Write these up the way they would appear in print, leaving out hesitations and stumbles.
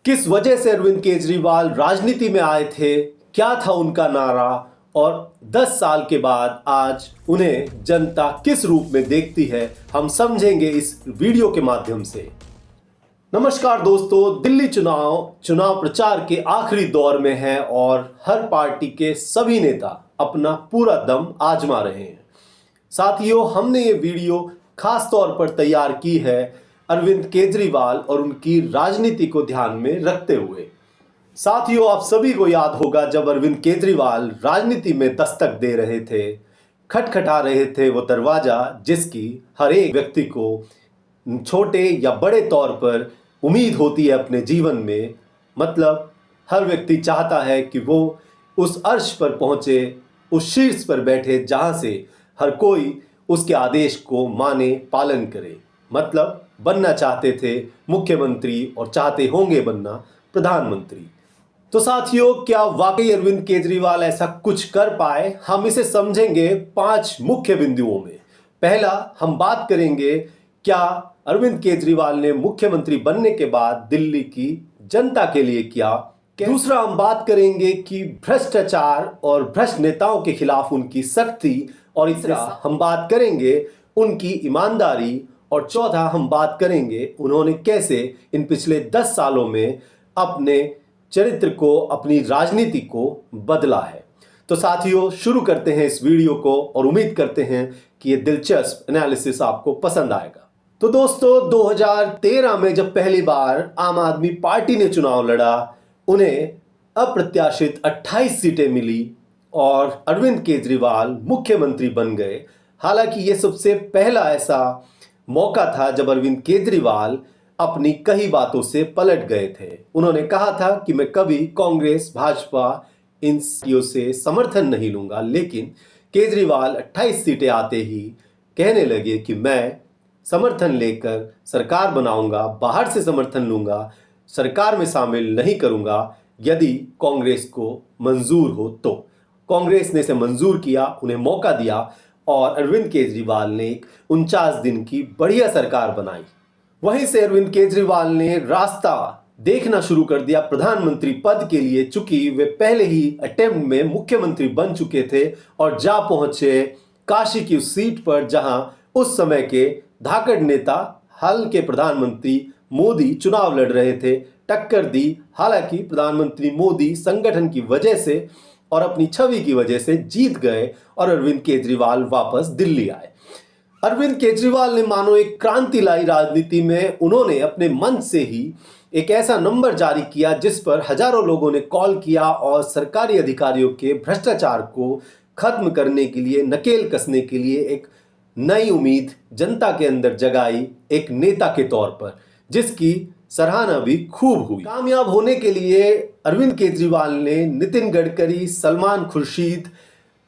किस वजह से अरविंद केजरीवाल राजनीति में आए थे, क्या था उनका नारा और 10 साल के बाद आज उन्हें जनता किस रूप में देखती है, हम समझेंगे इस वीडियो के माध्यम से। नमस्कार दोस्तों, दिल्ली चुनाव प्रचार के आखिरी दौर में है और हर पार्टी के सभी नेता अपना पूरा दम आजमा रहे हैं। साथियों, हमने ये वीडियो खास तौर पर तैयार की है अरविंद केजरीवाल और उनकी राजनीति को ध्यान में रखते हुए। साथियों, आप सभी को याद होगा जब अरविंद केजरीवाल राजनीति में दस्तक दे रहे थे, खटखटा रहे थे वो दरवाजा जिसकी हर एक व्यक्ति को छोटे या बड़े तौर पर उम्मीद होती है अपने जीवन में। मतलब हर व्यक्ति चाहता है कि वो उस अर्श पर पहुंचे, उस शीर्ष पर बैठे जहां से हर कोई उसके आदेश को माने, पालन करे। मतलब बनना चाहते थे मुख्यमंत्री और चाहते होंगे बनना प्रधानमंत्री। तो साथियों, क्या वाकई अरविंद केजरीवाल ऐसा कुछ कर पाए? हम इसे समझेंगे 5 मुख्य बिंदुओं में। पहला, हम बात करेंगे क्या अरविंद केजरीवाल ने मुख्यमंत्री बनने के बाद दिल्ली की जनता के लिए किया। दूसरा, हम बात करेंगे कि भ्रष्टाचार और भ्रष्ट नेताओं के खिलाफ उनकी सख्ती। और तीसरा, हम बात करेंगे उनकी ईमानदारी। और चौथा, हम बात करेंगे उन्होंने कैसे इन पिछले 10 सालों में अपने चरित्र को, अपनी राजनीति को बदला है। तो साथियों, शुरू करते हैं इस वीडियो को और उम्मीद करते हैं कि ये दिलचस्प एनालिसिस आपको पसंद आएगा। तो दोस्तों, 2013 में जब पहली बार आम आदमी पार्टी ने चुनाव लड़ा, उन्हें अप्रत्याशित 28 सीटें मिली और अरविंद केजरीवाल मुख्यमंत्री बन गए। हालांकि ये सबसे पहला ऐसा मौका था जब अरविंद केजरीवाल अपनी कई बातों से पलट गए थे। उन्होंने कहा था कि मैं कभी कांग्रेस, भाजपा इन सीटों से समर्थन नहीं लूंगा, लेकिन केजरीवाल 28 सीटें आते ही कहने लगे कि मैं समर्थन लेकर सरकार बनाऊंगा, बाहर से समर्थन लूंगा, सरकार में शामिल नहीं करूंगा यदि कांग्रेस को मंजूर हो तो। कांग्रेस ने इसे मंजूर किया, उन्हें मौका दिया और अरविंद केजरीवाल ने 49 दिन की बढ़िया सरकार बनाई। वहीं से अरविंद केजरीवाल ने रास्ता देखना शुरू कर दिया प्रधानमंत्री पद के लिए, चूंकि वे पहले ही अटेम्प्ट में मुख्यमंत्री बन चुके थे और जा पहुंचे काशी की उस सीट पर जहां उस समय के धाकड़ नेता, हाल के प्रधानमंत्री मोदी चुनाव लड़ रहे थे। टक्कर दी, हालांकि प्रधानमंत्री मोदी संगठन की वजह से और अपनी छवि की वजह से जीत गए और अरविंद केजरीवाल वापस दिल्ली आए। अरविंद केजरीवाल ने मानो एक क्रांति लाई राजनीति में। उन्होंने अपने मंच से ही एक ऐसा नंबर जारी किया जिस पर हजारों लोगों ने कॉल किया और सरकारी अधिकारियों के भ्रष्टाचार को खत्म करने के लिए, नकेल कसने के लिए एक नई उम्मीद जनता के अंदर जगाई, एक नेता के तौर पर, जिसकी सराहना भी खूब हुई। कामयाब होने के लिए अरविंद केजरीवाल ने नितिन गडकरी, सलमान खुर्शीद,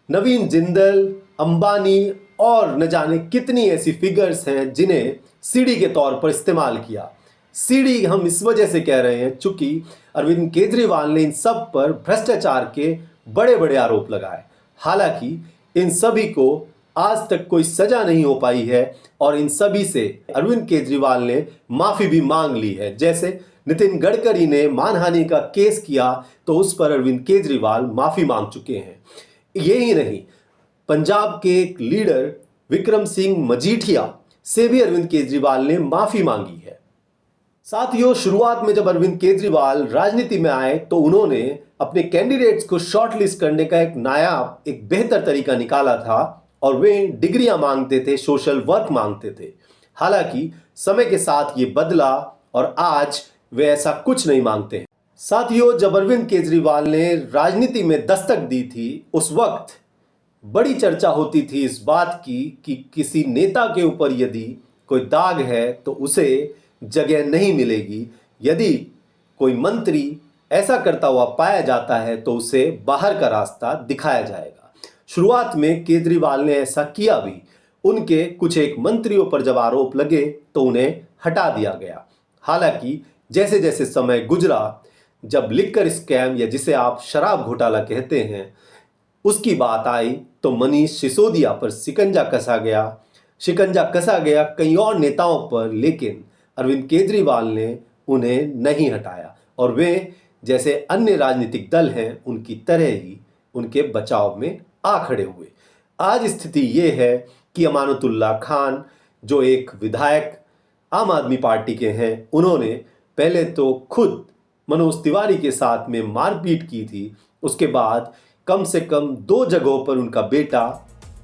नवीन जिंदल, अंबानी और न जाने कितनी ऐसी फिगर्स हैं जिन्हें सीढ़ी के तौर पर इस्तेमाल किया। सीढ़ी हम इस वजह से कह रहे हैं चूंकि अरविंद केजरीवाल ने इन सब पर भ्रष्टाचार के बड़े बड़े आरोप लगाए। हालांकि इन सभी को आज तक कोई सजा नहीं हो पाई है और इन सभी से अरविंद केजरीवाल ने माफी भी मांग ली है। जैसे नितिन गडकरी ने मानहानि का केस किया तो उस पर अरविंद केजरीवाल माफी मांग चुके हैं। यही नहीं, पंजाब के एक लीडर विक्रम सिंह मजीठिया से भी अरविंद केजरीवाल ने माफी मांगी है। साथियों, शुरुआत में जब अरविंद केजरीवाल राजनीति में आए तो उन्होंने अपने कैंडिडेट्स को शॉर्टलिस्ट करने का एक नायाब, एक बेहतर तरीका निकाला था और वे डिग्रियां मांगते थे, सोशल वर्क मांगते थे। हालांकि समय के साथ ये बदला और आज वे ऐसा कुछ नहीं मांगते हैं। साथियों, जब अरविंद केजरीवाल ने राजनीति में दस्तक दी थी, उस वक्त बड़ी चर्चा होती थी इस बात की कि किसी नेता के ऊपर यदि कोई दाग है तो उसे जगह नहीं मिलेगी। यदि कोई मंत्री ऐसा करता हुआ पाया जाता है तो उसे बाहर का रास्ता दिखाया जाएगा। शुरुआत में केजरीवाल ने ऐसा किया भी। उनके कुछ एक मंत्रियों पर जब आरोप लगे तो उन्हें हटा दिया गया। हालांकि जैसे जैसे समय गुजरा, जब लिकर स्कैम या जिसे आप शराब घोटाला कहते हैं उसकी बात आई तो मनीष सिसोदिया पर शिकंजा कसा गया कई और नेताओं पर, लेकिन अरविंद केजरीवाल ने उन्हें नहीं हटाया। और वे जैसे अन्य राजनीतिक दल हैं उनकी तरह ही उनके बचाव में आ खड़े हुए। आज स्थिति ये है कि अमानतुल्लाह खान जो एक विधायक आम आदमी पार्टी के हैं, उन्होंने पहले तो खुद मनोज तिवारी के साथ में मारपीट की थी। उसके बाद कम से कम 2 जगहों पर उनका बेटा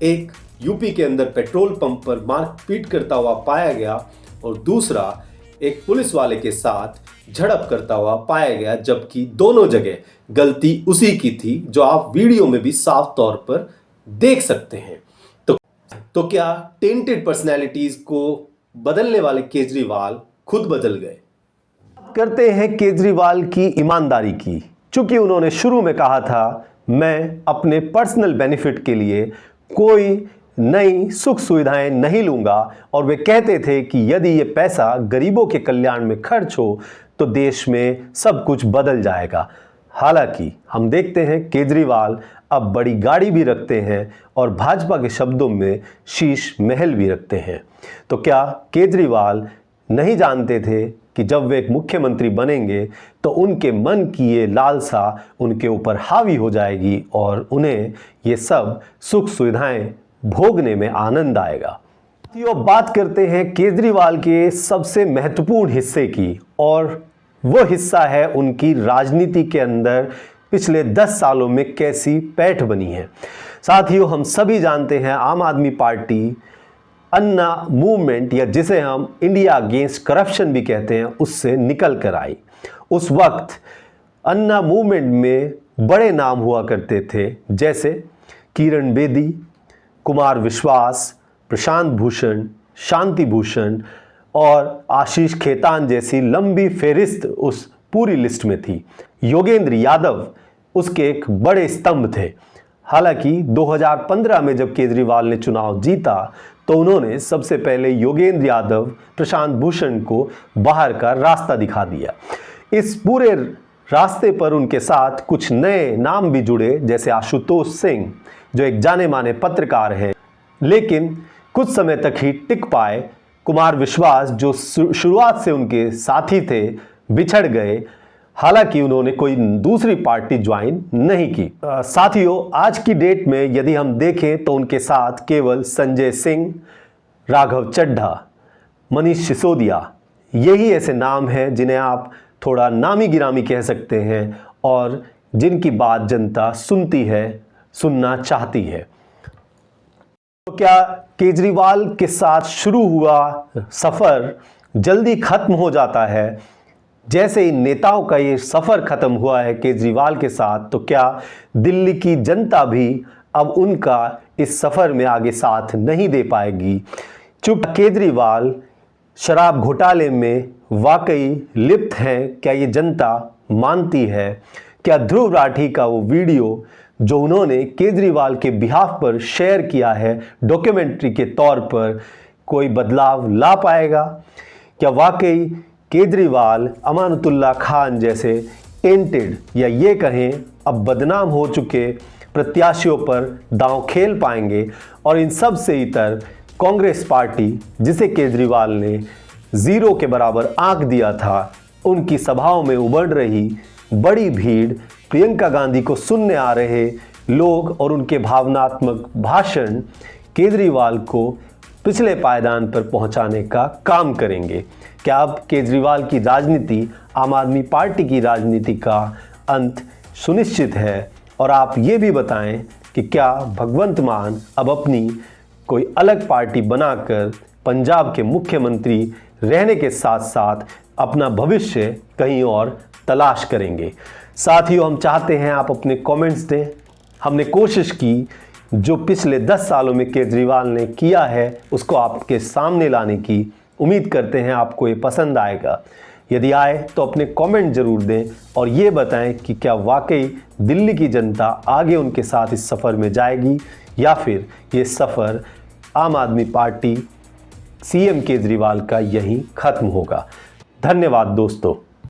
एक यूपी के अंदर पेट्रोल पंप पर मारपीट करता हुआ पाया गया और दूसरा एक पुलिस वाले के साथ झड़प करता हुआ पाया गया, जबकि दोनों जगह गलती उसी की थी, जो आप वीडियो में भी साफ तौर पर देख सकते हैं। तो क्या टेंटेड पर्सनैलिटीज को बदलने वाले केजरीवाल खुद बदल गए? करते हैं केजरीवाल की ईमानदारी की। चूंकि उन्होंने शुरू में कहा था मैं अपने पर्सनल बेनिफिट के लिए कोई नई सुख सुविधाएं नहीं लूंगा, और वे कहते थे कि यदि ये पैसा गरीबों के कल्याण में खर्च हो तो देश में सब कुछ बदल जाएगा। हालांकि हम देखते हैं केजरीवाल अब बड़ी गाड़ी भी रखते हैं और भाजपा के शब्दों में शीश महल भी रखते हैं। तो क्या केजरीवाल नहीं जानते थे कि जब वे एक मुख्यमंत्री बनेंगे तो उनके मन की ये लालसा उनके ऊपर हावी हो जाएगी और उन्हें ये सब सुख सुविधाएं भोगने में आनंद आएगा। तो बात करते हैं केजरीवाल के सबसे महत्वपूर्ण हिस्से की, और वो हिस्सा है उनकी राजनीति के अंदर पिछले 10 सालों में कैसी पैठ बनी है। साथियों, हम सभी जानते हैं आम आदमी पार्टी अन्ना मूवमेंट, या जिसे हम इंडिया अगेंस्ट करप्शन भी कहते हैं, उससे निकल कर आई। उस वक्त अन्ना मूवमेंट में बड़े नाम हुआ करते थे, जैसे किरण बेदी, कुमार विश्वास, प्रशांत भूषण, शांति भूषण और आशीष खेतान जैसी लंबी फेरिस्त उस पूरी लिस्ट में थी। योगेंद्र यादव उसके एक बड़े स्तंभ थे। हालांकि 2015 में जब केजरीवाल ने चुनाव जीता तो उन्होंने सबसे पहले योगेंद्र यादव, प्रशांत भूषण को बाहर का रास्ता दिखा दिया। इस पूरे रास्ते पर उनके साथ कुछ नए नाम भी जुड़े, जैसे आशुतोष सिंह जो एक जाने माने पत्रकार हैं, लेकिन कुछ समय तक ही टिक पाए। कुमार विश्वास जो शुरुआत से उनके साथी थे बिछड़ गए, हालांकि उन्होंने कोई दूसरी पार्टी ज्वाइन नहीं की। साथियों, आज की डेट में यदि हम देखें तो उनके साथ केवल संजय सिंह, राघव चड्ढा, मनीष सिसोदिया, यही ऐसे नाम हैं जिन्हें आप थोड़ा नामी गिरामी कह सकते हैं और जिनकी बात जनता सुनती है, सुनना चाहती है। तो क्या केजरीवाल के साथ शुरू हुआ सफ़र जल्दी खत्म हो जाता है? जैसे इन नेताओं का ये सफ़र खत्म हुआ है केजरीवाल के साथ, तो क्या दिल्ली की जनता भी अब उनका इस सफ़र में आगे साथ नहीं दे पाएगी? चूंकि केजरीवाल शराब घोटाले में वाकई लिप्त हैं, क्या ये जनता मानती है? क्या ध्रुव राठी का वो वीडियो जो उन्होंने केजरीवाल के बिहाफ पर शेयर किया है डॉक्यूमेंट्री के तौर पर, कोई बदलाव ला पाएगा? क्या वाकई केजरीवाल अमानतुल्लाह खान जैसे टेंटेड, या ये कहें अब बदनाम हो चुके प्रत्याशियों पर दांव खेल पाएंगे? और इन सब से इतर कांग्रेस पार्टी, जिसे केजरीवाल ने 0 के बराबर आंक दिया था, उनकी सभाओं में उमड़ रही बड़ी भीड़, प्रियंका गांधी को सुनने आ रहे लोग और उनके भावनात्मक भाषण केजरीवाल को पिछले पायदान पर पहुंचाने का काम करेंगे। क्या अब केजरीवाल की राजनीति आम आदमी पार्टी की राजनीति का अंत सुनिश्चित है? और आप ये भी बताएं कि क्या भगवंत मान अब अपनी कोई अलग पार्टी बनाकर पंजाब के मुख्यमंत्री रहने के साथ साथ अपना भविष्य कहीं और तलाश करेंगे? साथियों, हम चाहते हैं आप अपने कमेंट्स दें। हमने कोशिश की जो पिछले 10 सालों में केजरीवाल ने किया है उसको आपके सामने लाने की। उम्मीद करते हैं आपको ये पसंद आएगा। यदि आए तो अपने कमेंट ज़रूर दें और ये बताएं कि क्या वाकई दिल्ली की जनता आगे उनके साथ इस सफ़र में जाएगी, या फिर ये सफ़र आम आदमी पार्टी CM केजरीवाल का यहीं ख़त्म होगा। धन्यवाद दोस्तों।